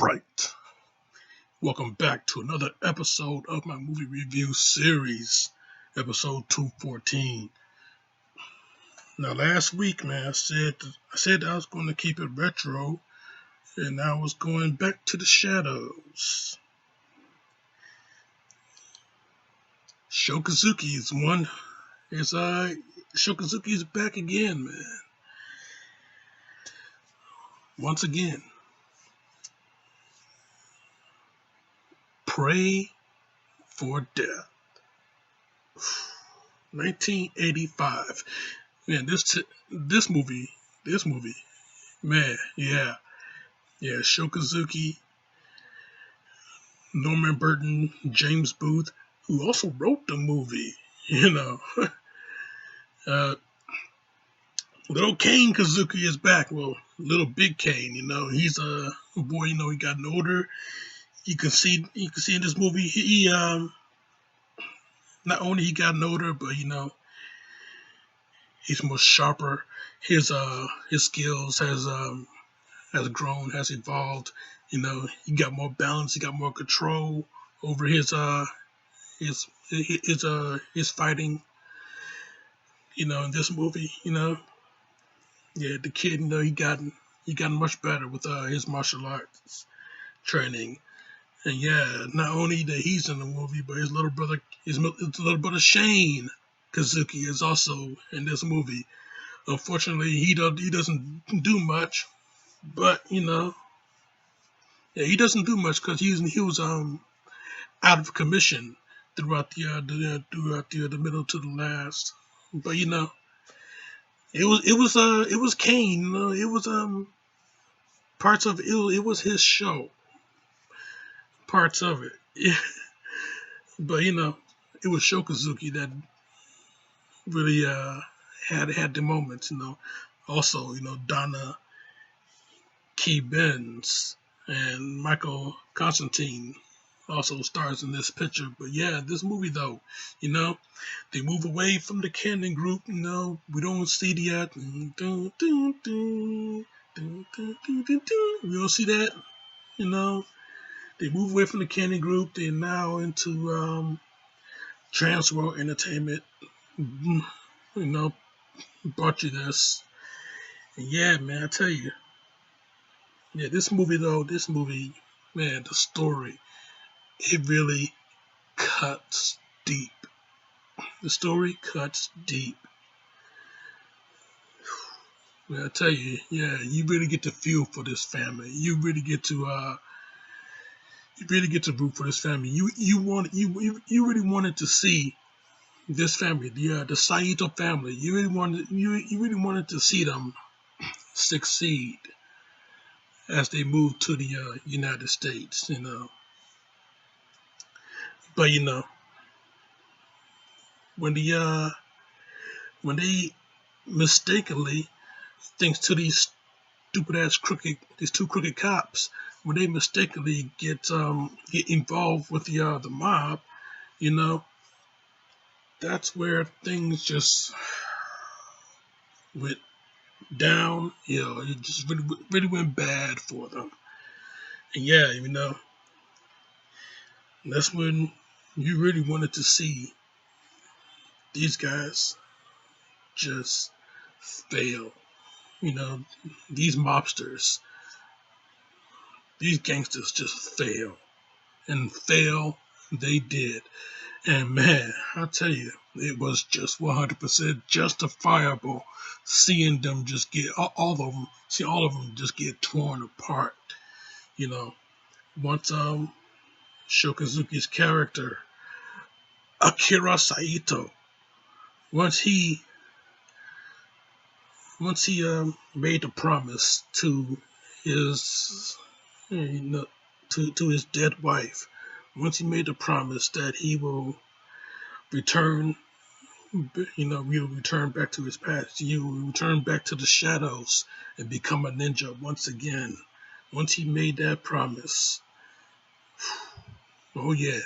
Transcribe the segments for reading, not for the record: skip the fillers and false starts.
Alright, welcome back to another episode of my movie review series, episode 214. Now last week, man, I said I was going to keep it retro, and I was going back to the shadows. Sho Kosugi Sho Kosugi is back again, man. Once again. Pray for Death. 1985. Man, this movie, man, yeah, Sho Kosugi, Norman Burton, James Booth, who also wrote the movie, uh, little Kane Kosugi is back. Well, little Big Kane, he's a boy. He gotten older. You can see in this movie, he not only he gotten older, but he's more sharper. His skills has grown, has evolved. He got more balance, he got more control over his fighting. In this movie, the kid, he got much better with his martial arts training. And yeah, not only that he's in the movie, but his little brother Shane Kosugi is also in this movie. Unfortunately, he doesn't do much, but he doesn't do much because he was out of commission throughout the middle to the last. But it was Kane. It was parts of it was his show. Parts of it, yeah. But it was Sho Kosugi that really had the moments. Also Donna Key Benz and Michael Constantine also stars in this picture. But yeah, this movie though, they move away from the Cannon group. We don't see the we don't see that. They move away from the Cannon group. They're now into Trans World Entertainment. Brought you this. And yeah, man, I tell you. Yeah, this movie, man, the story, it really cuts deep. The story cuts deep. Man, I tell you, yeah, you really get to feel for this family. You really get to root for this family. You really wanted to see this family, the Saito family. You really wanted to see them succeed as they move to the United States. But when they mistakenly, thanks to these two crooked cops, when they mistakenly get involved with the mob, that's where things just went down. It just really went bad for them. And yeah, that's when you really wanted to see these guys just fail. These mobsters, these gangsters just fail. And fail they did. And man, I tell you, it was just 100% justifiable seeing them just get all of them just get torn apart. Once Sho Kosugi's character, Akira Saito, once he made the promise to his to his dead wife, once he made the promise that he will return, we'll return back to his past. He will return back to the shadows and become a ninja once again. Once he made that promise, oh yeah,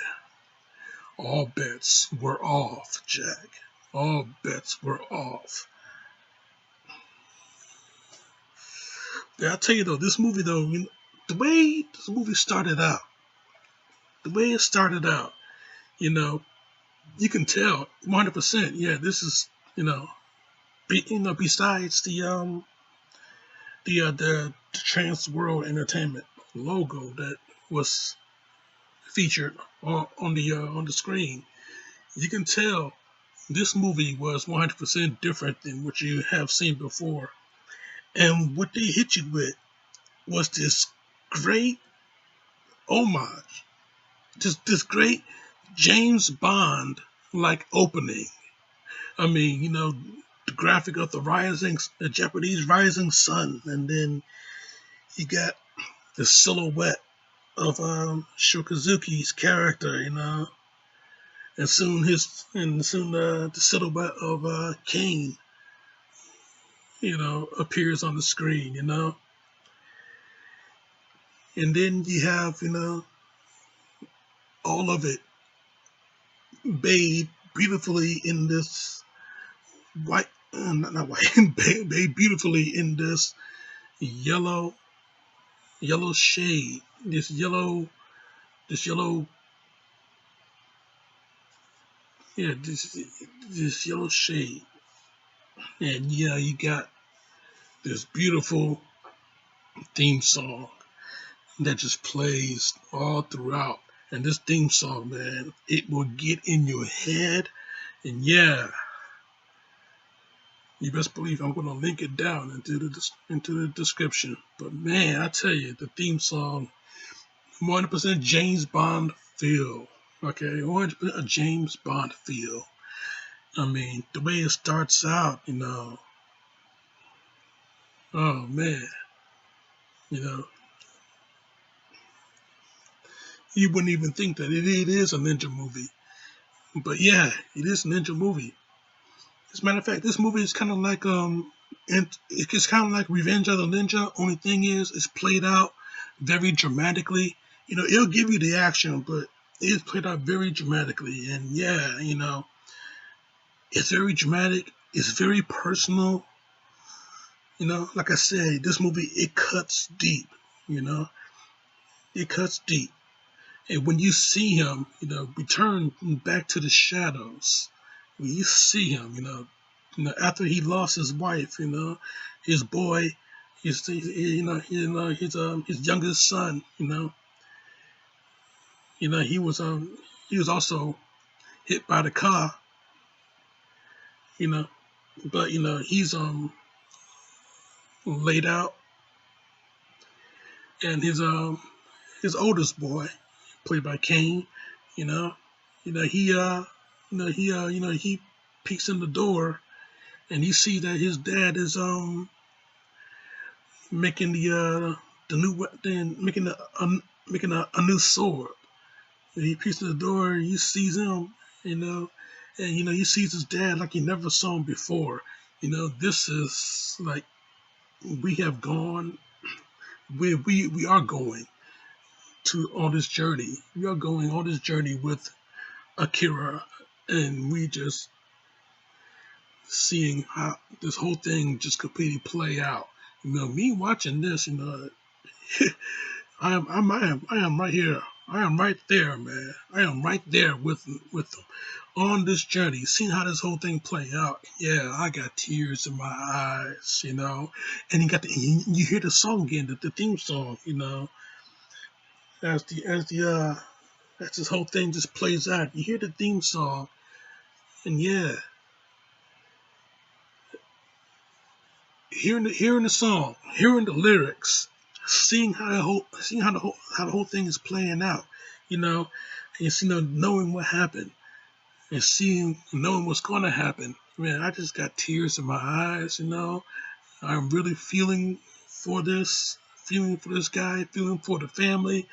all bets were off, Jack. All bets were off. Yeah, I'll tell you though, this movie though, the way this movie started out, the way it started out, you know, you can tell 100%. Yeah, this is, besides the Trans World Entertainment logo that was featured on the screen, you can tell this movie was 100% different than what you have seen before. And what they hit you with was this great homage, just this great James Bond like opening. I mean, the graphic of the Japanese rising sun, and then you got the silhouette of Sho Kosugi's character, and soon the silhouette of Kane, appears on the screen, and then you have, all of it bathed beautifully in this white, not white, bathed beautifully in this yellow, yellow shade, this yellow, yeah, this yellow shade, and yeah, you got this beautiful theme song that just plays all throughout. And this theme song, man, it will get in your head. And yeah, you best believe I'm gonna link it down into the description. But man, I tell you, the theme song, 100% James Bond feel. Okay, 100% a James Bond feel. I mean, the way it starts out, oh man, you know, you wouldn't even think that it is a ninja movie. But yeah, it is a ninja movie. As a matter of fact, this movie is kind of like and it's kind of like Revenge of the Ninja. Only thing is, it's played out very dramatically. It'll give you the action, but it's played out very dramatically. And yeah, it's very dramatic. It's very personal. Like I said, this movie, it cuts deep. It cuts deep. And when you see him, return back to the shadows, when you see him, after he lost his wife, his boy, his youngest son, he was also hit by the car, you know, but he's laid out, and his oldest boy, played by Kane, you know, he peeks in the door, and he sees that his dad is making the new weapon, making a new sword. And he peeks in the door, and he sees him, and he sees his dad like he never saw him before. This is like we have gone, we are going to on this journey. We are going on this journey with Akira, and we just seeing how this whole thing just completely play out. Me watching this, I am right here. I am right there, man. I am right there with them on this journey, seeing how this whole thing play out. Yeah, I got tears in my eyes, And you hear the song again, the theme song, as this whole thing just plays out. You hear the theme song, and yeah, hearing the song, hearing the lyrics, seeing how the whole thing is playing out, and knowing what happened, and knowing what's going to happen. Man, I just got tears in my eyes. I'm really feeling for this guy, feeling for the family,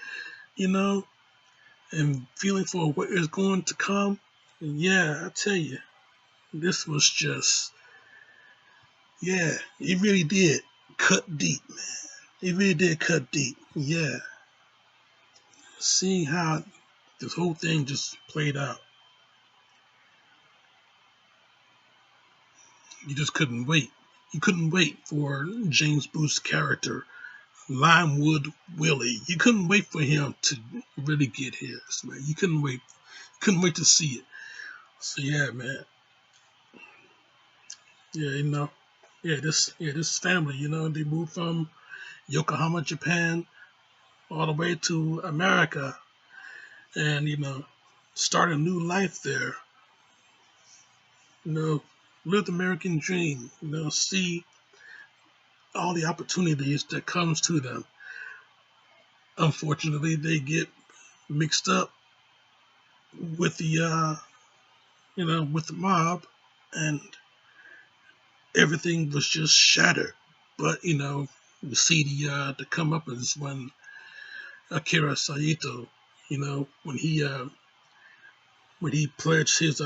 and feeling for what is going to come. And yeah, I tell you, this was just, yeah, it really did cut deep, man. It really did cut deep. Yeah. Seeing how this whole thing just played out. You just couldn't wait. You couldn't wait for James Booth's character Limewood Willie. You couldn't wait for him to really get his, man. You couldn't wait. Couldn't wait to see it. So yeah, man. Yeah, this family, they moved from Yokohama, Japan, all the way to America, and start a new life there. Live the American dream. See all the opportunities that comes to them. Unfortunately, they get mixed up with with the mob, and everything was just shattered. But you see the comeuppance when Akira Saito, when he pledged his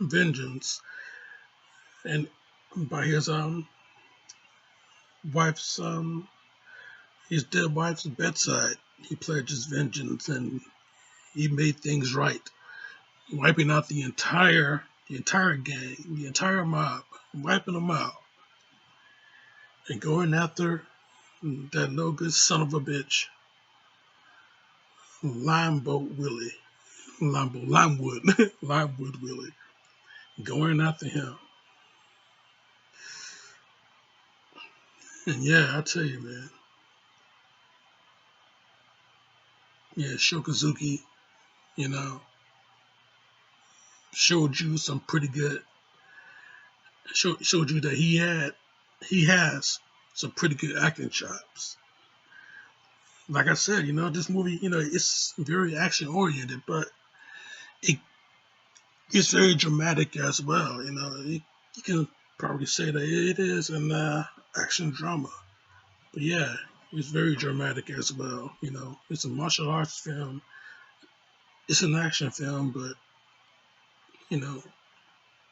vengeance, and by wife's his dead wife's bedside, he pledged his vengeance, and he made things right, wiping out the entire gang, the entire mob, wiping them out, and going after that no good son of a bitch, Limeboat Willie, Limewood, Limewood Willie, going after him. And yeah, I tell you, man, yeah, Sho Kosugi, you know, showed you some pretty good, showed you that he has some pretty good acting chops. Like I said, this movie, it's very action oriented, but it it's very dramatic as well. You can probably say that it is an action drama. But yeah, it's very dramatic as well. It's a martial arts film. It's an action film, but you know,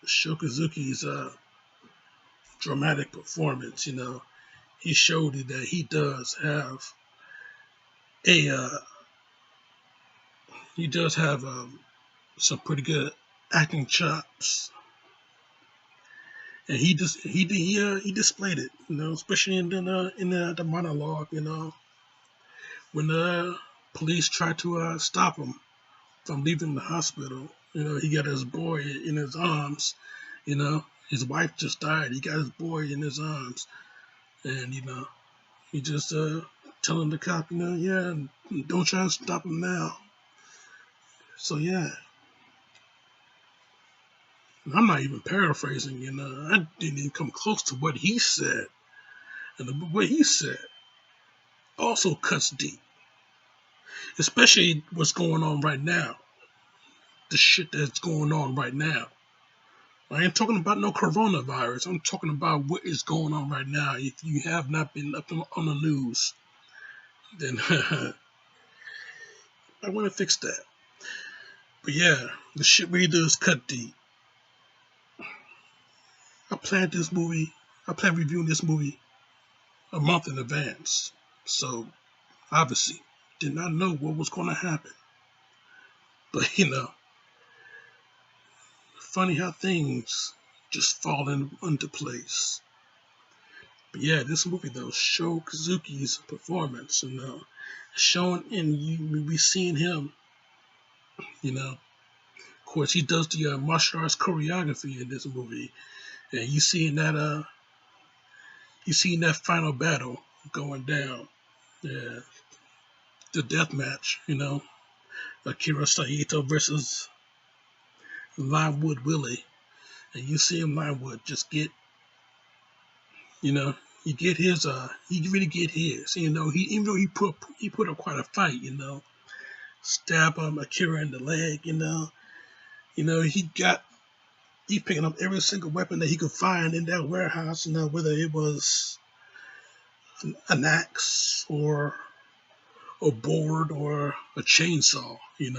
Shokazuki's dramatic performance. He showed you that he does have a he does have some pretty good acting chops, and he displayed it. Especially in the monologue. When the police tried to stop him from leaving the hospital. He got his boy in his arms. His wife just died. He got his boy in his arms, and he just telling the cop, yeah, don't try to stop him now. So yeah, I'm not even paraphrasing. I didn't even come close to what he said, and what he said also cuts deep, especially what's going on right now. The shit that's going on right now. I ain't talking about no coronavirus. I'm talking about what is going on right now. If you have not been up on the news, then I want to fix that. But yeah, the shit we do is cut deep. I planned this movie. I planned reviewing this movie a month in advance. So obviously, did not know what was going to happen. But funny how things just fall into place. But yeah, this movie though, Sho Kosugi's performance, showing and we seeing him, of course he does the martial arts choreography in this movie, and you seeing that final battle going down, yeah, the death match, Akira Saito versus Limewood Willie, and you see him Limewood just get, you know, he get his, he really get his, he even though he put up quite a fight, stab Akira in the leg, he picking up every single weapon that he could find in that warehouse, whether it was an axe or a board or a chainsaw. He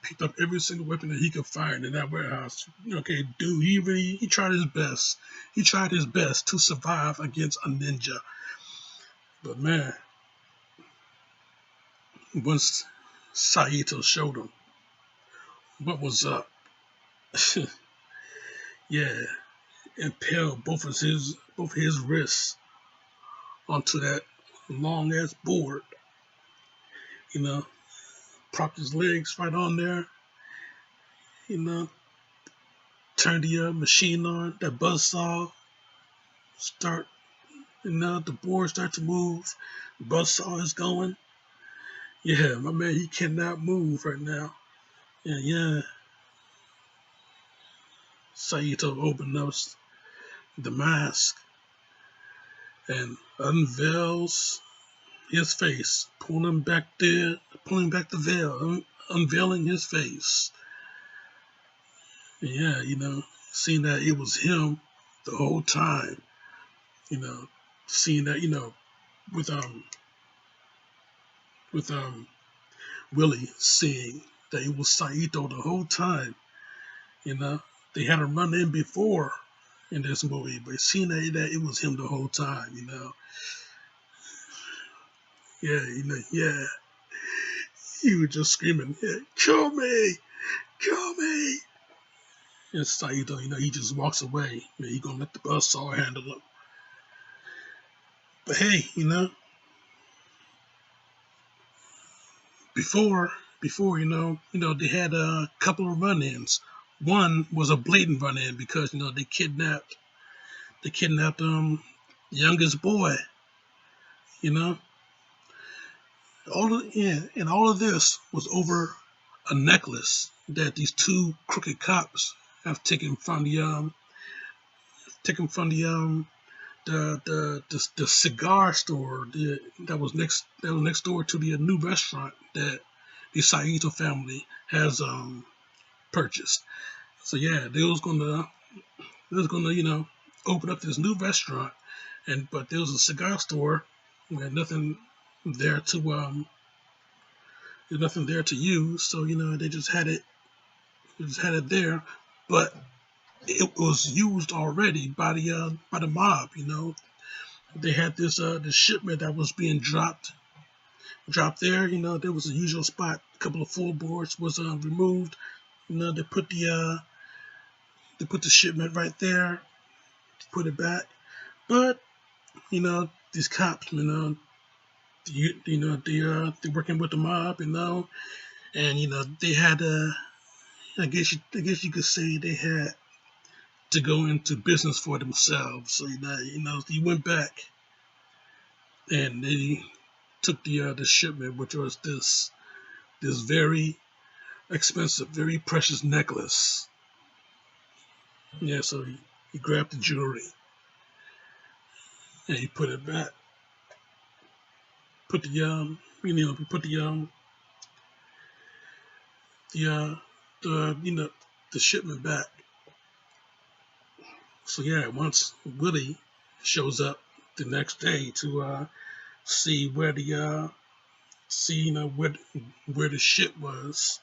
picked up every single weapon that he could find in that warehouse. Okay, dude, he tried his best. He tried his best to survive against a ninja. But man, once Saito showed him what was up, yeah, impaled both his wrists onto that long ass board, you know, propped his legs right on there, you know, turn the machine on, that buzz saw, start, the board start to move, buzz saw is going. Yeah, my man, he cannot move right now. Yeah, yeah. Saito opened up the mask and unveils his face, pulling back the veil, unveiling his face. Yeah, seeing that it was him the whole time, you know, seeing that, with with Willie seeing that it was Saito the whole time, you know. They had a run in before in this movie, but seeing that it was him the whole time, Yeah, yeah. He was just screaming, yeah, kill me, kill me. And Saito, he just walks away. He gonna let the buzzsaw handle him. But hey, before they had a couple of run-ins. One was a blatant run-in because they kidnapped youngest boy. You know, all of this was over a necklace that these two crooked cops have taken from the cigar store that was next door to the new restaurant that the Saito family has purchased. So yeah, they was gonna open up this new restaurant, but there was a cigar store where there's nothing there to use. So they just had it there, but it was used already by the mob. They had this shipment that was being dropped there. There was a usual spot. A couple of floorboards was removed. They put the shipment right there, put it back. But these cops, they're working with the mob, and they had I guess you could say they had to go into business for themselves. So he went back and they took the shipment, which was this very expensive, very precious necklace. Yeah, so he grabbed the jewelry and he put it back. Put the the shipment back. So yeah, once Willie shows up the next day to see where the ship was,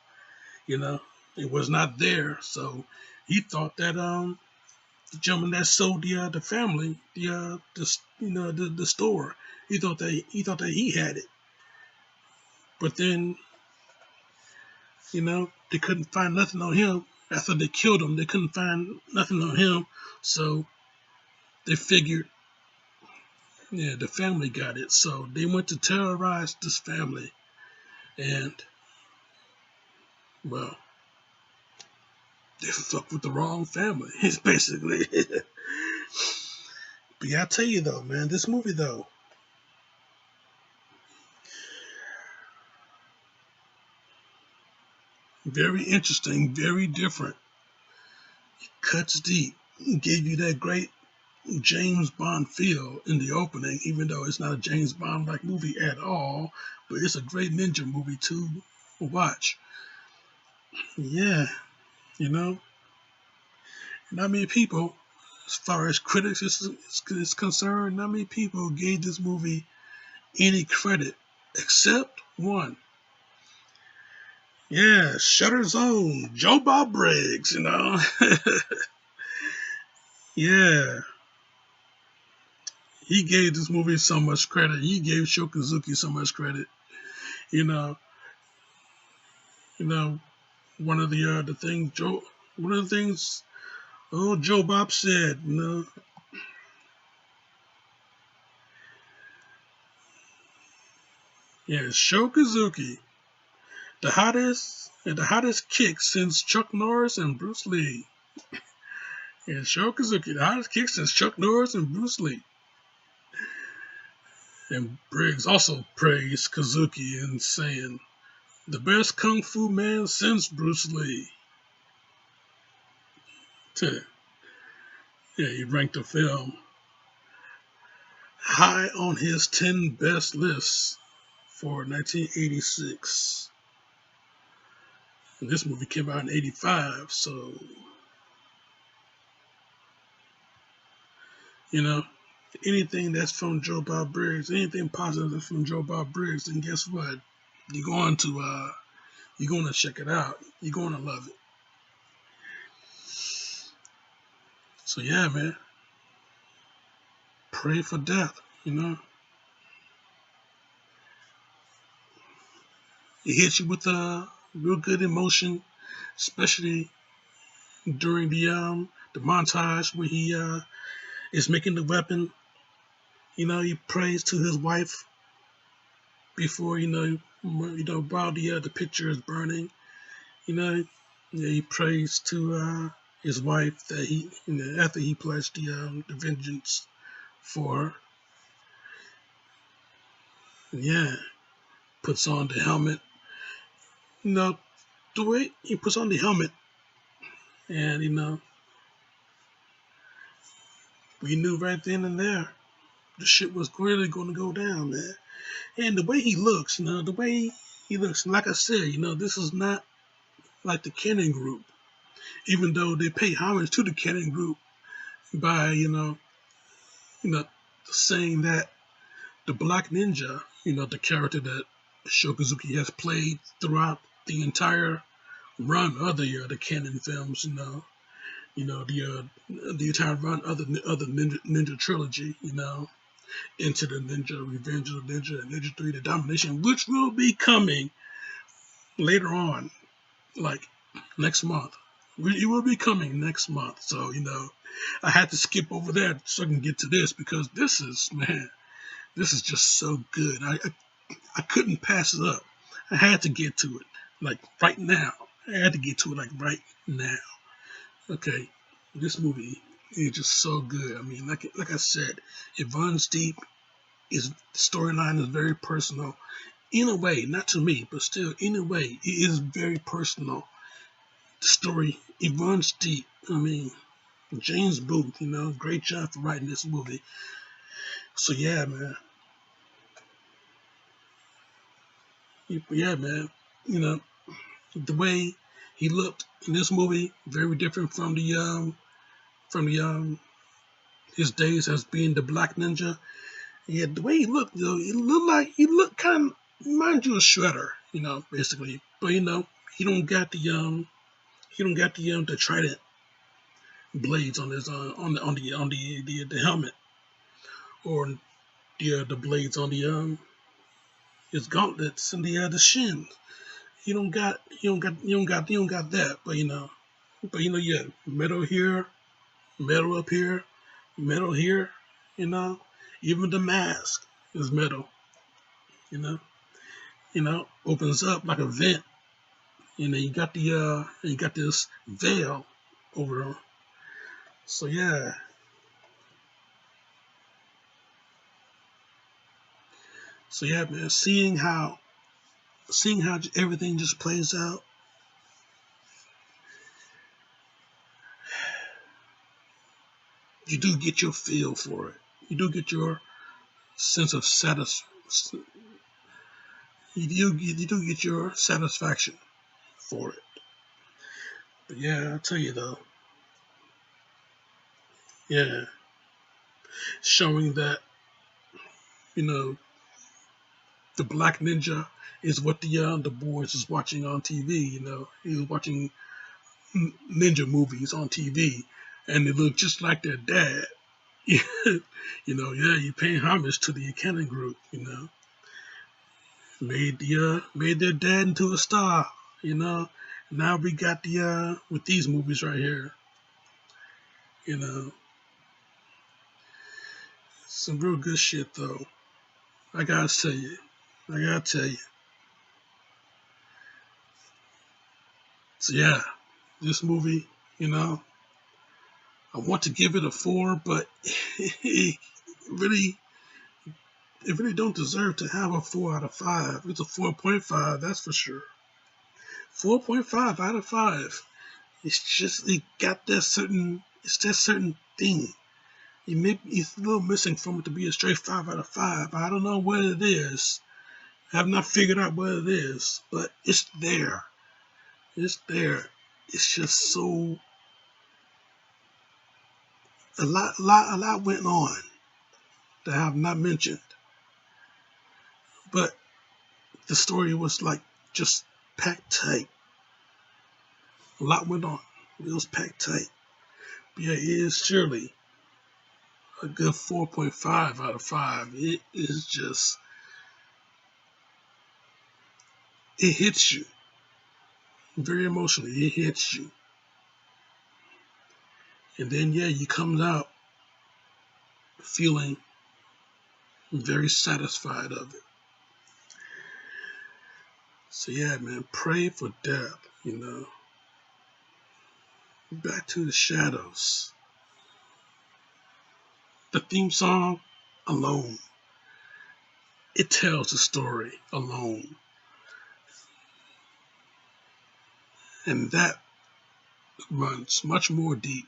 it was not there. So he thought that the gentleman that sold the family the store, he thought that he had it. But then they couldn't find nothing on him. After they killed him, they couldn't find nothing on him. So they figured, yeah, the family got it. So they went to terrorize this family. And, well, they fucked with the wrong family. It's basically. But yeah, I tell you though, man, this movie though, very interesting, very different. Cuts deep. Gave you that great James Bond feel in the opening, even though it's not a James Bond like movie at all, but it's a great ninja movie to watch. Yeah, you know, not many people, as far as critics is concerned, not many people gave this movie any credit except one. Yeah, Shutter's own Joe Bob Briggs, Yeah, he gave this movie so much credit. He gave Sho Kosugi so much credit. You know, you know, one of the things Joe Bob said, Yeah, Sho Kosugi, the hottest kick since Chuck Norris and Bruce Lee. Yeah, Sho Kosugi, the hottest kick since Chuck Norris and Bruce Lee. And Briggs also praised Kosugi in saying, "The best kung fu man since Bruce Lee." Yeah, he ranked the film high on his 10 best lists for 1986. And this movie came out in 85, so, you know, anything that's from Joe Bob Briggs, anything positive that's from Joe Bob Briggs, then guess what? You're going to you're going to check it out. You're going to love it. So yeah, man, pray for death. It hits you with a real good emotion, especially during the montage where he is making the weapon. He prays to his wife before while the picture is burning. He prays to his wife that after he pledged the vengeance for her. Yeah, puts on the helmet. You know, the way he puts on the helmet, and we knew right then and there the shit was really going to go down, man. And the way he looks, like I said, this is not like the Cannon Group, even though they pay homage to the Cannon Group by, you know, saying that the Black Ninja, the character that Sho Kosugi has played throughout the entire run of the Cannon films, the entire run of the Ninja trilogy, into the Ninja, Revenge of the Ninja, and Ninja 3, The Domination, which will be coming later on, like next month. It will be coming next month. So, I had to skip over that so I can get to this because this is just so good. I couldn't pass it up. I had to get to it, like right now. I had to get to it like right now. Okay, this movie is just so good. I mean, like I said, it runs deep. Its storyline is very personal. In a way, not to me, but still, in a way, it is very personal. The story, it runs deep. I mean, James Booth, great job for writing this movie. So yeah, man. Yeah, man. You know, the way he looked in this movie, very different from the his days as being the Black Ninja. Yeah, the way he looked, though, he looked kind of reminds you of Shredder, basically. But he don't got the trident blades on his on the helmet, or the blades on the his gauntlets and the shin. He don't got that. Yeah, metal here, metal up here, metal here. You know, even the mask is metal. You know, opens up like a vent. You got this veil over him. So yeah, man. Seeing how everything just plays out, you do get your feel for it. You do get your sense of you do get your satisfaction for it. But yeah, I'll tell you though, yeah, showing that you know the Black Ninja is what the boys is watching on TV. He was watching ninja movies on TV, and they look just like their dad. Yeah, you're paying homage to the Cannon Group. Made their dad into a star. Now we got with these movies right here. You know, some real good shit though. I gotta say it. I gotta tell you. So yeah, this movie, you know, I want to give it a 4, but really, it really don't deserve to have a 4 out of 5. It's a 4.5, that's for sure. 4.5 out of 5. It's just it got that certain. It's that certain thing. It's a little missing from it to be a straight 5 out of 5. I don't know what it is. I have not figured out what it is, but it's there. It's there. It's just so a lot went on that I have not mentioned, but the story was like just packed tight. A lot went on. It was packed tight. But yeah, it is surely a good 4.5 out of 5. It is just, it hits you very emotionally. It hits you. And then, yeah, you come out feeling very satisfied of it. So, yeah, man, pray for death, you know. Back to the shadows. The theme song alone, it tells the story alone. And that runs much more deep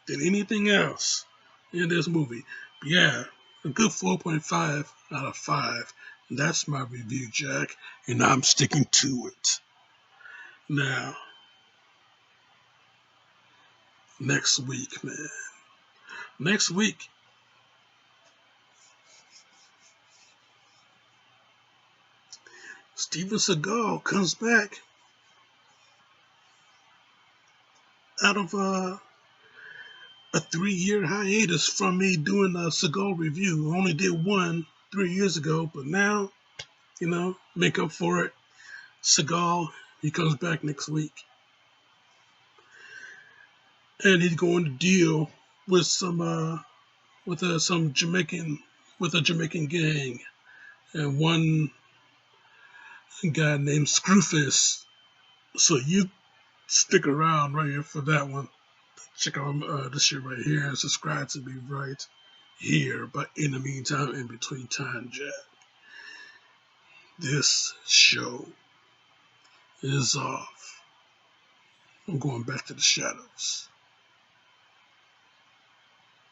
than anything else in this movie. But yeah, a good 4.5 out of 5. That's my review, Jack, and I'm sticking to it. Now, next week, man. Next week, Steven Seagal comes back out of a 3-year hiatus from me doing a Seagal review. I only did one 3 years ago, but now, you know, make up for it. Seagal, he comes back next week. And he's going to deal with some Jamaican, with a Jamaican gang, and one guy named Screwface. So you stick around right here for that one. Check out this shit right here and subscribe to me right here. But in the meantime, in between time, Jack, this show is off. I'm going back to the shadows.